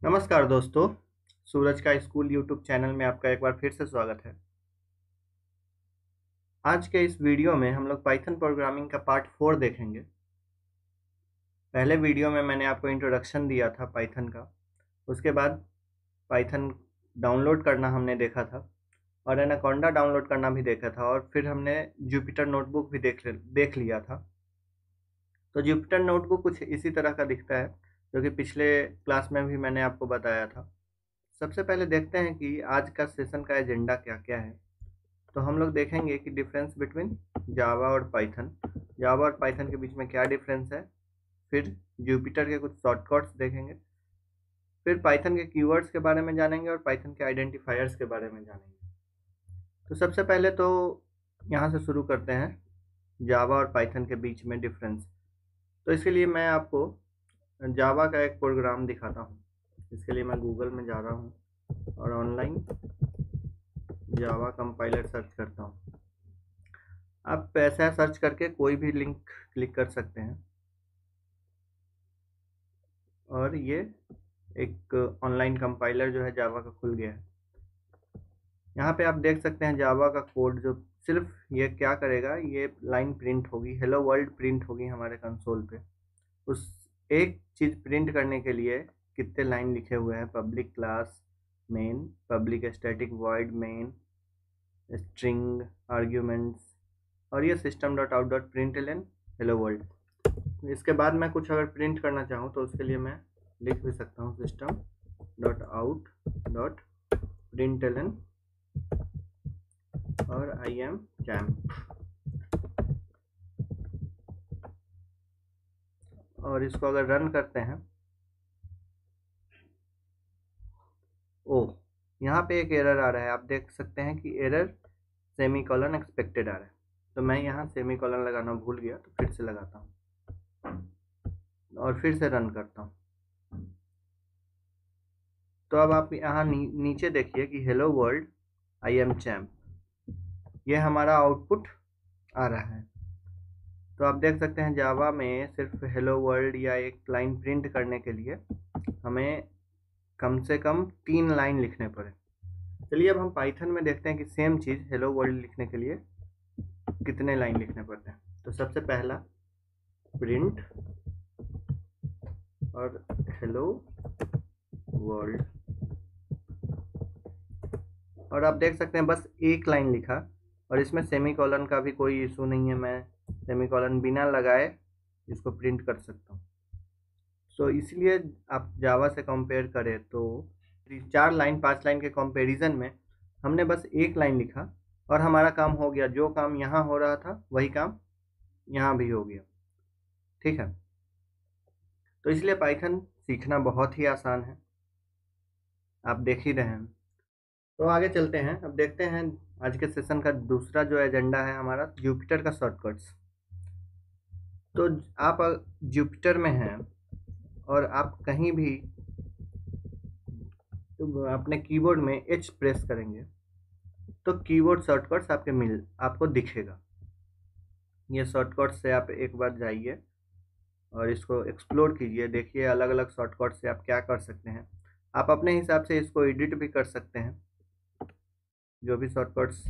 नमस्कार दोस्तों, सूरज का स्कूल यूट्यूब चैनल में आपका एक बार फिर से स्वागत है। आज के इस वीडियो में हम लोग पाइथन प्रोग्रामिंग का पार्ट 4 देखेंगे। पहले वीडियो में मैंने आपको इंट्रोडक्शन दिया था पाइथन का। उसके बाद पाइथन डाउनलोड करना हमने देखा था और एनाकोंडा डाउनलोड करना भी देखा था, और फिर हमने जुपिटर नोटबुक भी देख लिया था। तो जुपिटर नोटबुक कुछ इसी तरह का दिखता है, जो कि पिछले क्लास में भी मैंने आपको बताया था। सबसे पहले देखते हैं कि आज का सेशन का एजेंडा क्या क्या है। तो हम लोग देखेंगे कि डिफरेंस बिटवीन जावा और पाइथन, जावा और पाइथन के बीच में क्या डिफरेंस है। फिर जुपिटर के कुछ शॉर्टकट्स देखेंगे। फिर पाइथन के कीवर्ड्स के बारे में जानेंगे और पाइथन के आइडेंटिफायर्स के बारे में जानेंगे। तो सबसे पहले तो यहाँ से शुरू करते हैं जावा और पाइथन के बीच में डिफरेंस। तो इसके लिए मैं आपको जावा का एक प्रोग्राम दिखाता हूँ। इसके लिए मैं गूगल में जा रहा हूँ और ऑनलाइन जावा कंपाइलर सर्च करता हूँ। आप ऐसा सर्च करके कोई भी लिंक क्लिक कर सकते हैं और ये एक ऑनलाइन कंपाइलर जो है जावा का खुल गया है। यहाँ पे आप देख सकते हैं जावा का कोड, जो सिर्फ ये क्या करेगा, ये लाइन प्रिंट होगी, हेलो वर्ल्ड प्रिंट होगी हमारे कंसोल पे। उस एक चीज़ प्रिंट करने के लिए कितने लाइन लिखे हुए हैं, public class main, public static void main, string arguments, और ये system dot out dot print L N hello world. इसके बाद मैं कुछ अगर प्रिंट करना चाहूँ तो उसके लिए मैं लिख भी सकता हूँ system dot out dot print L N और आई एम चैम्प, और इसको अगर रन करते हैं, ओ यहाँ पे एक एरर आ रहा है। आप देख सकते हैं कि एरर सेमी कॉलन एक्सपेक्टेड आ रहा है। तो मैं यहाँ सेमी कॉलन लगाना भूल गया, तो फिर से लगाता हूँ और फिर से रन करता हूँ। तो अब आप यहाँ नीचे देखिए कि hello world I am champ, ये हमारा आउटपुट आ रहा है। तो आप देख सकते हैं जावा में सिर्फ हेलो वर्ल्ड या एक लाइन प्रिंट करने के लिए हमें कम से कम 3 लाइन लिखने पड़े। चलिए अब हम पाइथन में देखते हैं कि सेम चीज़ हेलो वर्ल्ड लिखने के लिए कितने लाइन लिखने पड़ते हैं। तो सबसे पहला प्रिंट और हेलो वर्ल्ड, और आप देख सकते हैं बस एक लाइन लिखा, और इसमें सेमीकोलन का भी कोई इशू नहीं है। मैं सेमीकोलन बिना लगाए इसको प्रिंट कर सकता हूँ। सो इसलिए आप जावा से कंपेयर करें तो 4 लाइन 5 लाइन के कंपैरिजन में हमने बस एक लाइन लिखा और हमारा काम हो गया। जो काम यहाँ हो रहा था वही काम यहाँ भी हो गया। ठीक है, तो इसलिए पाइथन सीखना बहुत ही आसान है, आप देख ही रहे हैं। तो आगे चलते हैं, अब देखते हैं आज के सेशन का दूसरा जो एजेंडा है हमारा, जुपिटर का शॉर्टकट्स। तो आप जुपिटर में हैं और आप कहीं भी तो अपने कीबोर्ड में एच प्रेस करेंगे तो कीबोर्ड शॉर्टकट्स आपको दिखेगा। ये शॉर्टकट से आप एक बार जाइए और इसको एक्सप्लोर कीजिए, देखिए अलग अलग शॉर्टकट से आप क्या कर सकते हैं। आप अपने हिसाब से इसको एडिट भी कर सकते हैं। जो भी शॉर्टकट्स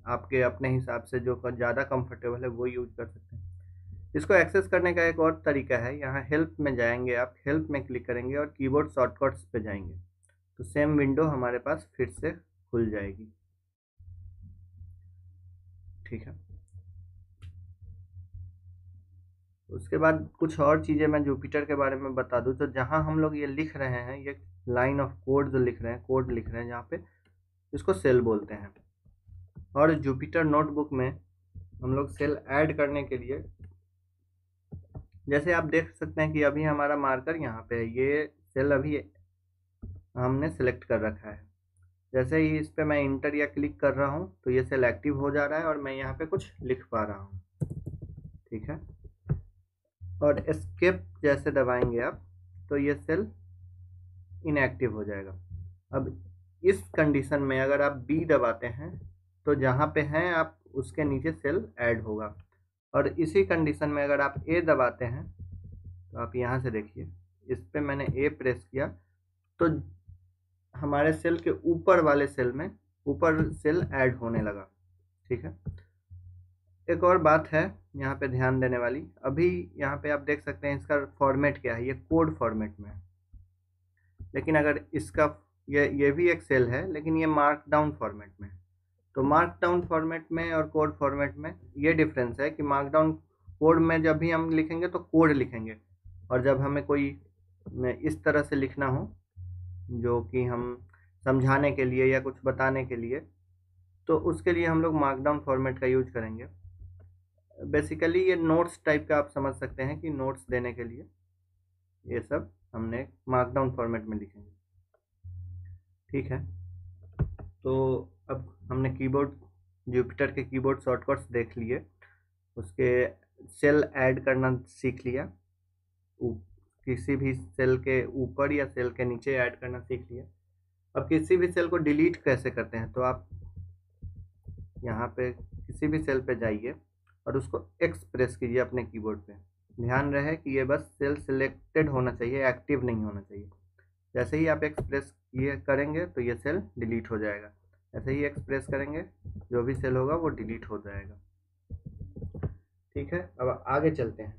आपके अपने हिसाब से जो ज़्यादा कंफर्टेबल है वो यूज कर सकते हैं। इसको एक्सेस करने का एक और तरीका है, यहाँ हेल्प में जाएंगे, आप हेल्प में क्लिक करेंगे और कीबोर्ड शॉर्टकट्स पे जाएंगे तो सेम विंडो हमारे पास फिर से खुल जाएगी। ठीक है, उसके बाद कुछ और चीज़ें मैं जुपिटर के बारे में बता दूं। तो जहाँ हम लोग ये लिख रहे हैं, ये लाइन ऑफ कोड जो लिख रहे हैं, कोड लिख रहे हैं जहाँ पे, इसको सेल बोलते हैं। और जुपिटर नोटबुक में हम लोग सेल ऐड करने के लिए, जैसे आप देख सकते हैं कि अभी हमारा मार्कर यहाँ पे है, ये सेल अभी हमने सेलेक्ट कर रखा है। जैसे ही इस पे मैं इंटर या क्लिक कर रहा हूँ तो ये सेल एक्टिव हो जा रहा है और मैं यहाँ पे कुछ लिख पा रहा हूँ। ठीक है, और एस्केप जैसे दबाएंगे आप तो ये सेल इनएक्टिव हो जाएगा। अब इस कंडीशन में अगर आप बी दबाते हैं तो जहाँ पे हैं आप उसके नीचे सेल ऐड होगा, और इसी कंडीशन में अगर आप ए दबाते हैं तो आप यहाँ से देखिए, इस पे मैंने ए प्रेस किया तो हमारे सेल के ऊपर वाले सेल में ऊपर सेल ऐड होने लगा। ठीक है, एक और बात है यहाँ पे ध्यान देने वाली। अभी यहाँ पे आप देख सकते हैं इसका फॉर्मेट क्या है, ये कोड फॉर्मेट में है। लेकिन अगर इसका ये भी एक सेल है, लेकिन ये मार्क डाउन फॉर्मेट में है। तो मार्क डाउन फॉर्मेट में और कोड फॉर्मेट में ये डिफरेंस है कि मार्क डाउन कोड में जब भी हम लिखेंगे तो कोड लिखेंगे, और जब हमें कोई इस तरह से लिखना हो जो कि हम समझाने के लिए या कुछ बताने के लिए, तो उसके लिए हम लोग मार्क डाउन फॉर्मेट का यूज करेंगे। बेसिकली ये नोट्स टाइप का आप समझ सकते हैं कि नोट्स देने के लिए ये सब हमने मार्क डाउन फॉर्मेट में लिखेंगे। ठीक है, तो अब हमने कीबोर्ड जुपिटर के कीबोर्ड शॉर्टकट्स देख लिए, उसके सेल ऐड करना सीख लिया, किसी भी सेल के ऊपर या सेल के नीचे ऐड करना सीख लिया। अब किसी भी सेल को डिलीट कैसे करते हैं, तो आप यहाँ पे किसी भी सेल पे जाइए और उसको एक्स प्रेस कीजिए अपने कीबोर्ड पे। ध्यान रहे कि ये बस सेल सिलेक्टेड होना चाहिए, एक्टिव नहीं होना चाहिए। जैसे ही आप एक्स प्रेस ये करेंगे तो ये सेल डिलीट हो जाएगा। ऐसे ही एक्स प्रेस करेंगे जो भी सेल होगा वो डिलीट हो जाएगा। ठीक है, अब आगे चलते हैं।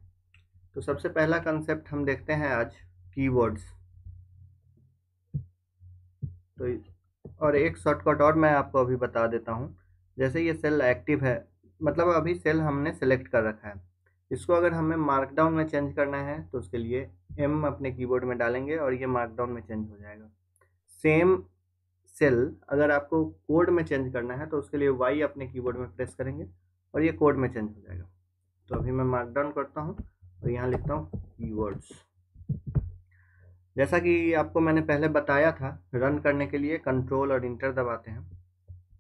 तो सबसे पहला कंसेप्ट हम देखते हैं आज कीवर्ड्स। तो और एक शॉर्टकट और मैं आपको अभी बता देता हूँ। जैसे ये सेल एक्टिव है, मतलब अभी सेल हमने सेलेक्ट कर रखा है, इसको अगर हमें मार्कडाउन में चेंज करना है तो उसके लिए एम अपने कीबोर्ड में डालेंगे और ये मार्कडाउन में चेंज हो जाएगा। सेम सेल अगर आपको कोड में चेंज करना है तो उसके लिए वाई अपने कीबोर्ड में प्रेस करेंगे और ये कोड में चेंज हो जाएगा। तो अभी मैं मार्कडाउन करता हूँ और यहाँ लिखता हूँ कीवर्ड्स। जैसा कि आपको मैंने पहले बताया था, रन करने के लिए कंट्रोल और इंटर दबाते हैं।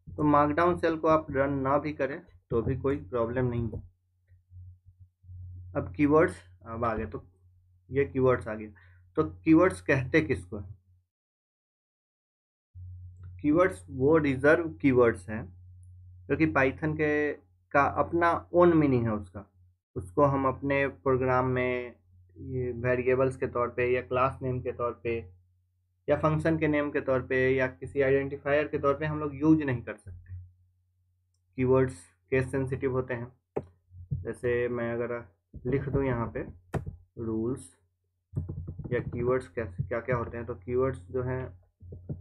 तो मार्कडाउन सेल को आप रन ना भी करें तो भी कोई प्रॉब्लम नहीं है। अब कीवर्ड्स अब आ गए, तो ये कीवर्ड्स आ गए। तो कीवर्ड्स कहते किसको है? कीवर्ड्स वो रिजर्व कीवर्ड्स हैं जो कि पाइथन के का अपना ओन मीनिंग है उसको हम अपने प्रोग्राम में ये वेरिएबल्स के तौर पे या क्लास नेम के तौर पे या फंक्शन के नेम के तौर पे या किसी आइडेंटिफायर के तौर पे हम लोग यूज नहीं कर सकते। कीवर्ड्स केस सेंसिटिव होते हैं। जैसे मैं अगर लिख दूं यहाँ पे रूल्स या कीवर्ड्स कैसे क्या क्या होते हैं, तो कीवर्ड्स जो हैं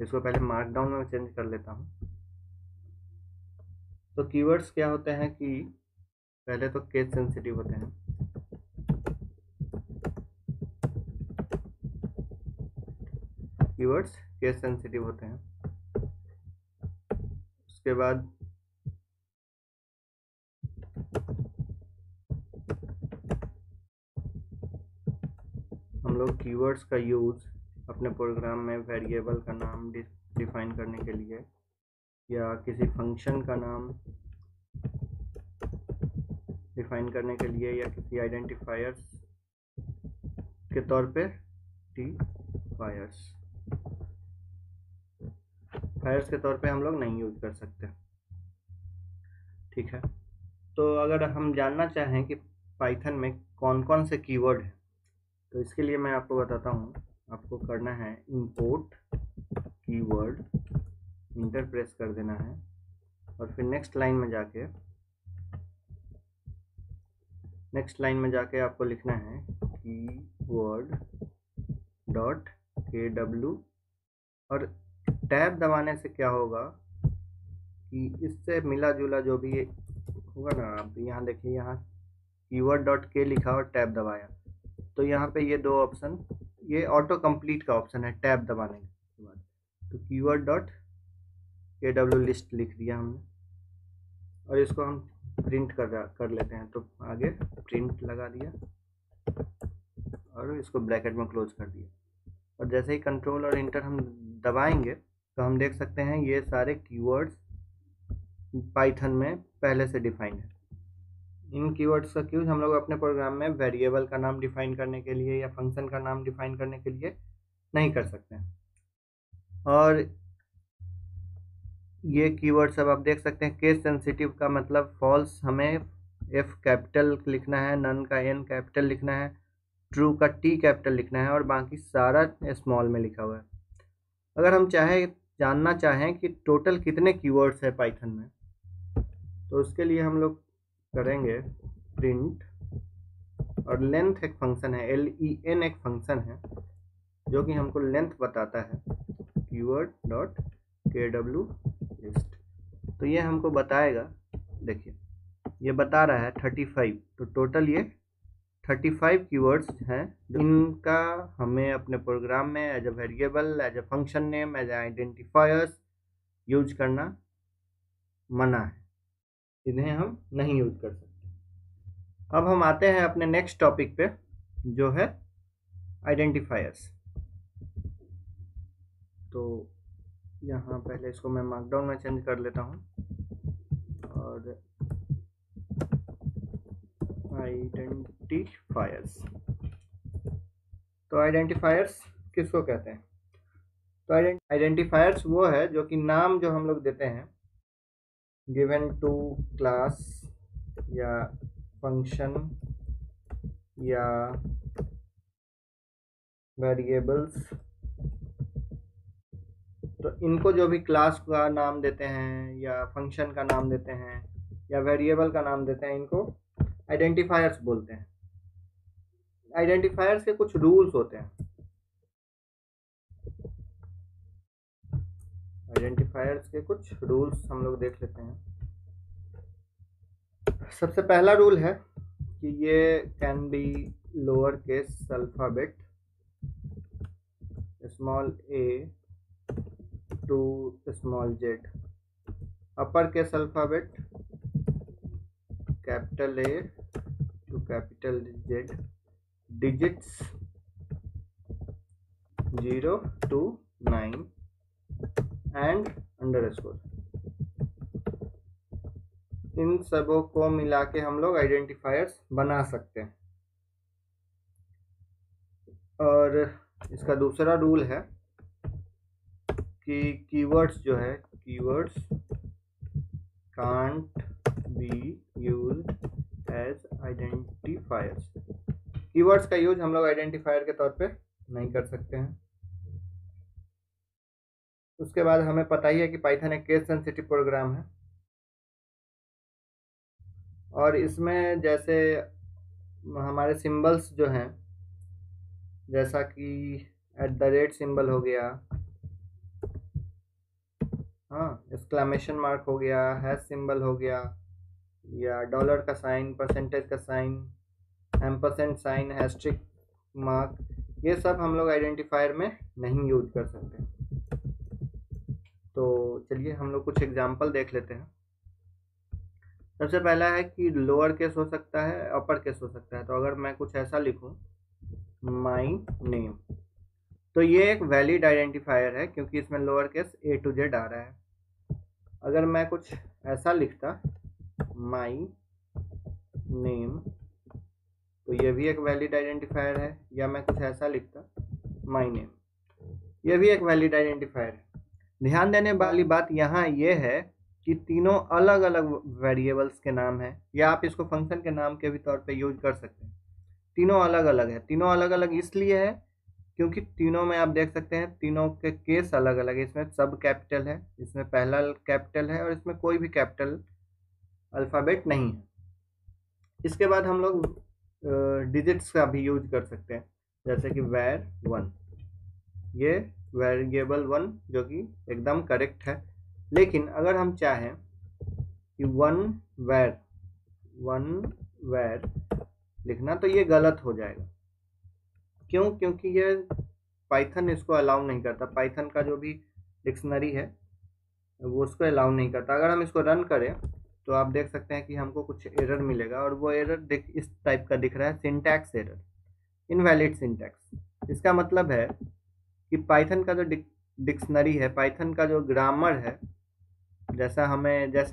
इसको पहले मार्कडाउन में चेंज कर लेता हूँ। तो कीवर्ड्स क्या होते हैं कि पहले तो केस सेंसिटिव होते हैं। कीवर्ड्स केस सेंसिटिव होते हैं। उसके बाद हम लोग कीवर्ड्स का यूज़ अपने प्रोग्राम में वेरिएबल का नाम डिफाइन करने के लिए या किसी फंक्शन का नाम डिफाइन करने के लिए या किसी आइडेंटिफायर्स के तौर पे फायर्स के तौर पे हम लोग नहीं यूज कर सकते। ठीक है, तो अगर हम जानना चाहें कि पाइथन में कौन कौन से कीवर्ड हैं, तो इसके लिए मैं आपको बताता हूँ। आपको करना है इंपोर्ट कीवर्ड, इंटर प्रेस कर देना है और फिर नेक्स्ट लाइन में जाके आपको लिखना है कीवर्ड डॉट kw, और टैब दबाने से क्या होगा कि इससे मिला जुला जो भी होगा ना, आप यहाँ देखिए, यहाँ कीवर्ड डॉट के लिखा और टैब दबाया, तो यहाँ पे ये दो ऑप्शन, ये ऑटो कंप्लीट का ऑप्शन है टैब दबाने के बाद। तो कीवर्ड डॉट kw लिस्ट लिख दिया हमने और इसको हम प्रिंट कर लेते हैं। तो आगे प्रिंट लगा दिया और इसको ब्रैकेट में क्लोज कर दिया, और जैसे ही कंट्रोल और इंटर हम दबाएंगे तो हम देख सकते हैं ये सारे कीवर्ड्स पाइथन में पहले से डिफाइंड है। इन कीवर्ड्स का यूज हम लोग अपने प्रोग्राम में वेरिएबल का नाम डिफाइन करने के लिए या फंक्शन का नाम डिफाइन करने के लिए नहीं कर सकते हैं। और ये कीवर्ड्स अब आप देख सकते हैं, केस सेंसिटिव का मतलब फॉल्स हमें एफ कैपिटल लिखना है, नन का एन कैपिटल लिखना है, ट्रू का टी कैपिटल लिखना है और बाकी सारा स्मॉल में लिखा हुआ है। अगर हम जानना चाहें कि टोटल कितने कीवर्ड्स है पाइथन में, तो उसके लिए हम लोग करेंगे प्रिंट, और लेंथ एक फंक्शन है, len एक फंक्शन है जो कि हमको लेंथ बताता है, keyword.kw लिस्ट। तो ये हमको बताएगा, देखिए ये बता रहा है 35, तो टोटल ये 35 कीवर्ड्स हैं। इनका हमें अपने प्रोग्राम में as a variable, as a function name, as identifiers use करना मना है, इन्हें हम नहीं यूज कर सकते। अब हम आते हैं अपने नेक्स्ट टॉपिक पे, जो है आइडेंटिफायर्स। तो यहाँ पहले इसको मैं मार्कडाउन में चेंज कर लेता हूँ, और आइडेंटिफायर्स, तो आइडेंटिफायर्स किसको कहते हैं? तो आइडेंटिफायर्स वो है जो कि नाम जो हम लोग देते हैं गिवन टू क्लास या फंक्शन या वेरिएबल्स, तो इनको जो भी क्लास का नाम देते हैं या फंक्शन का नाम देते हैं या वेरिएबल का नाम देते हैं, इनको आइडेंटिफायर्स बोलते हैं। आइडेंटिफायर्स के कुछ रूल्स होते हैं। आइडेंटिफायर्स के कुछ रूल्स हम लोग देख लेते हैं। सबसे पहला रूल है कि ये can be lower case alphabet, small a to small z, upper case alphabet capital A to capital Z, digits 0 to 9 and underscore। इन सबों को मिला के हम लोग आइडेंटिफायर्स बना सकते हैं। और इसका दूसरा रूल है कि कीवर्ड्स जो है, keywords can't be used as identifiers. Keywords का यूज हम लोग आइडेंटिफायर के तौर पे नहीं कर सकते हैं। उसके बाद हमें पता ही है कि पाइथन एक केस सेंसिटिव प्रोग्राम है, और इसमें जैसे हमारे सिंबल्स जो हैं, जैसा कि @ सिंबल हो गया, हाँ, एक्सक्लेमेशन मार्क हो गया, हैश सिंबल हो गया, या डॉलर का साइन, परसेंटेज का साइन, एम्परसेंड साइन, हैस्ट्रिक मार्क, ये सब हम लोग आइडेंटिफायर में नहीं यूज कर सकते। तो चलिए हम लोग कुछ एग्जांपल देख लेते हैं। सबसे पहला है कि लोअर केस हो सकता है, अपर केस हो सकता है। तो अगर मैं कुछ ऐसा लिखूं, माई नेम, तो ये एक वैलिड आइडेंटिफायर है क्योंकि इसमें lower case A to Z आ रहा है। अगर मैं कुछ ऐसा लिखता, माई नेम, तो ये भी एक वैलिड आइडेंटिफायर है। या मैं कुछ ऐसा लिखता, माई नेम, ये भी एक वैलिड आइडेंटिफायर है। ध्यान देने वाली बात यहाँ ये है कि तीनों अलग अलग वेरिएबल्स के नाम हैं, या आप इसको फंक्शन के नाम के भी तौर पे यूज कर सकते हैं। तीनों अलग अलग है। तीनों अलग अलग इसलिए है क्योंकि तीनों में आप देख सकते हैं तीनों के केस अलग अलग है। इसमें सब कैपिटल है, इसमें पहला कैपिटल है, और इसमें कोई भी कैपिटल अल्फ़ाबेट नहीं है। इसके बाद हम लोग डिजिट्स का भी यूज कर सकते हैं, जैसे कि var1, ये वेरिएबल 1 जो कि एकदम करेक्ट है। लेकिन अगर हम चाहें कि वन वैर लिखना, तो ये गलत हो जाएगा। क्यों? क्योंकि ये पाइथन इसको अलाउ नहीं करता। पाइथन का जो भी डिक्शनरी है वो उसको अलाउ नहीं करता। अगर हम इसको रन करें तो आप देख सकते हैं कि हमको कुछ एरर मिलेगा, और वो एरर इस टाइप का दिख रहा है, सिंटैक्स एरर, इनवैलिड सिंटैक्स। इसका मतलब है कि पाइथन का जो डिक्शनरी है, पाइथन का जो ग्रामर है, जैसे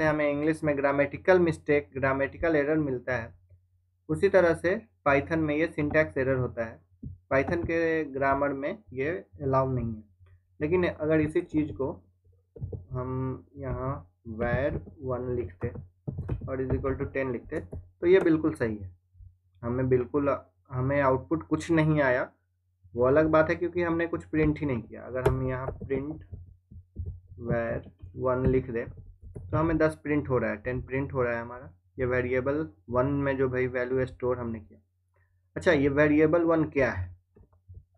हमें इंग्लिश में ग्रामेटिकल मिस्टेक, ग्रामेटिकल एरर मिलता है, उसी तरह से पाइथन में ये सिंटैक्स एरर होता है। पाइथन के ग्रामर में ये अलाउ नहीं है। लेकिन अगर इसी चीज़ को हम यहाँ var1 लिखते और =10 लिखते, तो ये बिल्कुल सही है। हमें आउटपुट कुछ नहीं आया, वो अलग बात है क्योंकि हमने कुछ प्रिंट ही नहीं किया। अगर हम यहाँ प्रिंट var1 लिख दे तो हमें 10 प्रिंट हो रहा है, 10 प्रिंट हो रहा है हमारा। ये वेरिएबल 1 में जो भाई वैल्यू स्टोर हमने किया। अच्छा, ये वेरिएबल 1 क्या है?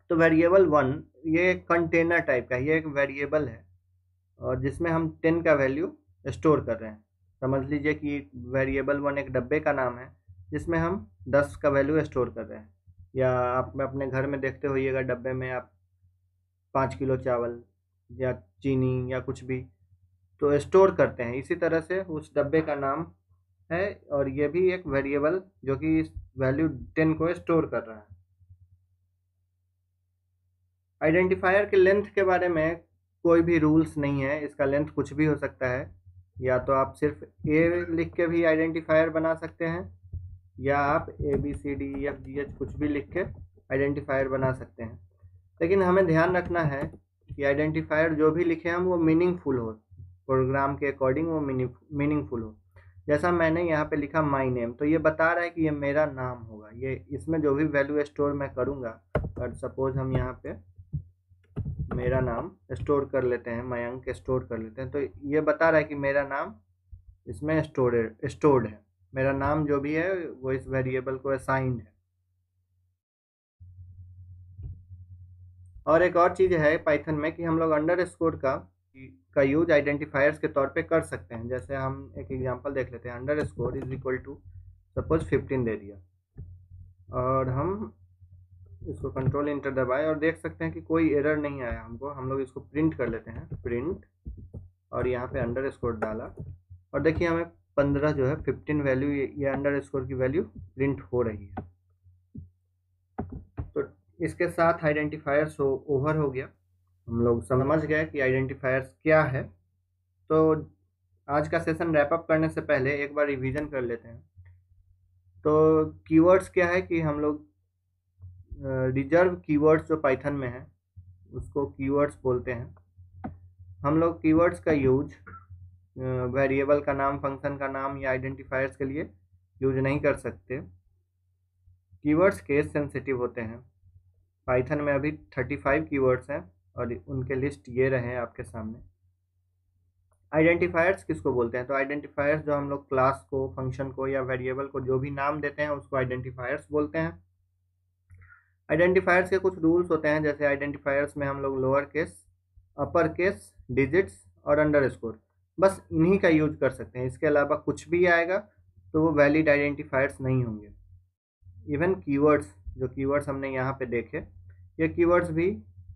तो वेरिएबल 1 ये कंटेनर टाइप का है, ये एक वेरिएबल है और जिसमें हम 10 का वैल्यू स्टोर कर रहे हैं। समझ लीजिए कि वेरिएबल 1 एक डब्बे का नाम है जिसमें हम 10 का वैल्यू स्टोर कर रहे हैं। या आप अपने घर में देखते होइएगा डब्बे में आप 5 किलो चावल या चीनी या कुछ भी तो स्टोर करते हैं, इसी तरह से उस डब्बे का नाम है और ये भी एक वेरिएबल जो कि इस वैल्यू 10 को स्टोर कर रहा है। आइडेंटिफायर के लेंथ के बारे में कोई भी रूल्स नहीं है, इसका लेंथ कुछ भी हो सकता है। या तो आप सिर्फ ए लिख के भी आइडेंटिफायर बना सकते हैं या आप ABCDEFGH कुछ भी लिख के आइडेंटिफायर बना सकते हैं। लेकिन हमें ध्यान रखना है कि आइडेंटिफायर जो भी लिखे हम वो मीनिंगफुल हो, प्रोग्राम के अकॉर्डिंग वो मीनिंगफुल हो। जैसा मैंने यहाँ पे लिखा माई नेम, तो ये बता रहा है कि ये मेरा नाम होगा। ये इसमें जो भी वैल्यू स्टोर मैं करूँगा, और सपोज हम यहाँ पे मेरा नाम स्टोर कर लेते हैं, मयंक स्टोर कर लेते हैं, तो ये बता रहा है कि मेरा नाम इसमें स्टोर्ड है। मेरा नाम जो भी है वो इस वेरिएबल को असाइंड है। और एक और चीज़ है पाइथन में कि हम लोग अंडरस्कोर का यूज आइडेंटिफायर्स के तौर पे कर सकते हैं। जैसे हम एक एग्जांपल देख लेते हैं, underscore is equal to suppose 15 दे दिया और हम इसको कंट्रोल इंटर दबाए और देख सकते हैं कि कोई एरर नहीं आया हमको। हम लोग इसको प्रिंट कर लेते हैं, प्रिंट, और यहाँ पे अंडरस्कोर डाला और देखिए हमें 15 जो है 15 वैल्यू, ये अंडरस्कोर की वैल्यू प्रिंट हो रही है। तो इसके साथ आइडेंटिफायर्स ओवर हो गया। हम लोग समझ गए कि आइडेंटिफायर्स क्या है। तो आज का सेशन रैप अप करने से पहले एक बार रिवीजन कर लेते हैं। तो कीवर्ड्स क्या है कि हम लोग रिजर्व कीवर्ड्स जो पाइथन में है उसको कीवर्ड्स बोलते हैं। हम लोग कीवर्ड्स का यूज वेरिएबल का नाम, फंक्शन का नाम या आइडेंटिफायर्स के लिए यूज नहीं कर सकते। कीवर्ड्स केस सेंसिटिव होते हैं। पाइथन में अभी 35 कीवर्ड्स हैं और उनके लिस्ट ये रहे हैं आपके सामने। आइडेंटिफायर्स किसको बोलते हैं? तो आइडेंटिफायर्स जो हम लोग क्लास को, फंक्शन को या वेरिएबल को जो भी नाम देते हैं उसको आइडेंटिफायर्स बोलते हैं। आइडेंटिफायर्स के कुछ रूल्स होते हैं, जैसे आइडेंटिफायर्स में हम लोग lower case, upper case, digits और अंडरस्कोर, बस इन्हीं का यूज कर सकते हैं। इसके अलावा कुछ भी आएगा तो वो वैलिड आइडेंटिफायर्स नहीं होंगे। इवन कीवर्ड्स, जो कीवर्ड्स हमने यहाँ पे देखे, ये कीवर्ड्स भी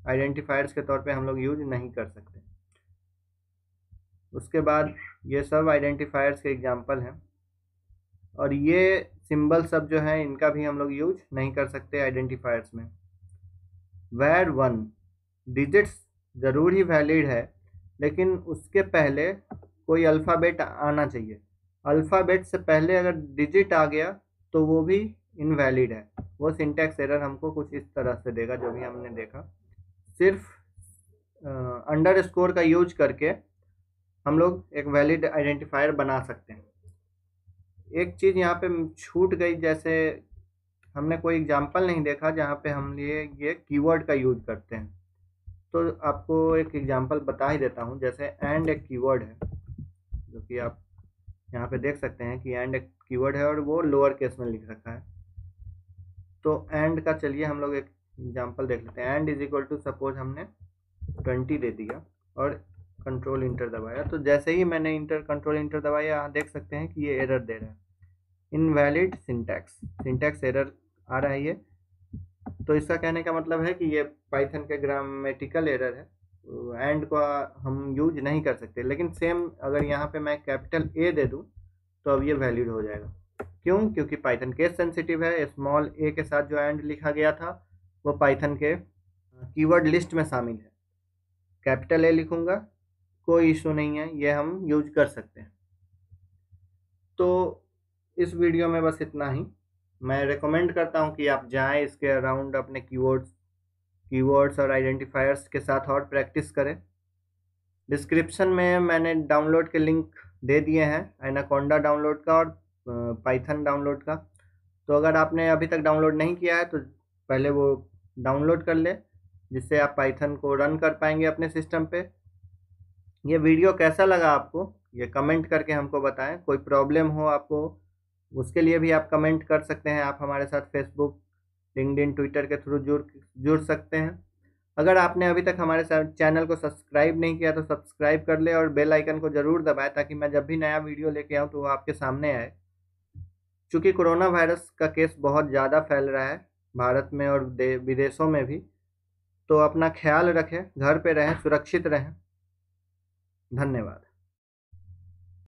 आइडेंटिफायर्स के तौर पे हम लोग यूज नहीं कर सकते। उसके बाद ये सब आइडेंटिफायर्स के एग्जांपल हैं और ये सिंबल सब जो है इनका भी हम लोग यूज नहीं कर सकते आइडेंटिफायर्स में। var1 डिजिट्स ज़रूर ही वैलिड है, लेकिन उसके पहले कोई अल्फ़ाबेट आना चाहिए। अल्फ़ाबेट से पहले अगर डिजिट आ गया तो वो भी इनवैलिड है। वो सिंटैक्स एरर हमको कुछ इस तरह से देगा जो भी हमने देखा। सिर्फ अंडरस्कोर का यूज करके हम लोग एक वैलिड आइडेंटिफायर बना सकते हैं। एक चीज़ यहाँ पे छूट गई, जैसे हमने कोई एग्जांपल नहीं देखा जहाँ पे हम ये कीवर्ड का यूज करते हैं। तो आपको एक एग्जांपल बता ही देता हूँ। जैसे एंड एक कीवर्ड है, जो कि आप यहाँ पे देख सकते हैं कि एंड एक कीवर्ड है और वो लोअर केस में लिख रखा है। तो एंड का चलिए हम लोग एक एग्जांपल देख लेते हैं। And is equal to suppose हमने 20 दे दिया और कंट्रोल इंटर दबाया, तो जैसे ही मैंने कंट्रोल इंटर दबाया यहाँ देख सकते हैं कि ये एरर दे रहा है, इनवैलिड सिंटैक्स एरर आ रहा है ये। तो इसका कहने का मतलब है कि ये पाइथन के ग्रामेटिकल एरर है, एंड को हम यूज नहीं कर सकते। लेकिन सेम अगर यहाँ पे मैं कैपिटल ए दे दूँ तो अब ये वैलिड हो जाएगा। क्यों? क्योंकि पाइथन केस सेंसिटिव है। स्मॉल ए के साथ जो एंड लिखा गया था वो पाइथन के कीवर्ड लिस्ट में शामिल है। कैपिटल ए लिखूंगा, कोई इशू नहीं है, ये हम यूज कर सकते हैं। तो इस वीडियो में बस इतना ही। मैं रेकमेंड करता हूँ कि आप जाएं इसके अराउंड अपने कीवर्ड्स और आइडेंटिफायर्स के साथ और प्रैक्टिस करें। डिस्क्रिप्शन में मैंने डाउनलोड के लिंक दे दिए हैं, एनाकोंडा डाउनलोड का और पाइथन डाउनलोड का। तो अगर आपने अभी तक डाउनलोड नहीं किया है तो पहले वो डाउनलोड कर ले, जिससे आप पाइथन को रन कर पाएंगे अपने सिस्टम पे। ये वीडियो कैसा लगा आपको, ये कमेंट करके हमको बताएं। कोई प्रॉब्लम हो आपको, उसके लिए भी आप कमेंट कर सकते हैं। आप हमारे साथ फेसबुक, लिंक्डइन, ट्विटर के थ्रू जुड़ सकते हैं। अगर आपने अभी तक हमारे चैनल को सब्सक्राइब नहीं किया तो सब्सक्राइब कर ले और बेल आइकन को ज़रूर दबाएं, ताकि मैं जब भी नया वीडियो लेके आऊँ तो वो आपके सामने आए। चूँकि कोरोना वायरस का केस बहुत ज़्यादा फैल रहा है भारत में और विदेशों में भी, तो अपना ख्याल रखें, घर पे रहें, सुरक्षित रहें। धन्यवाद।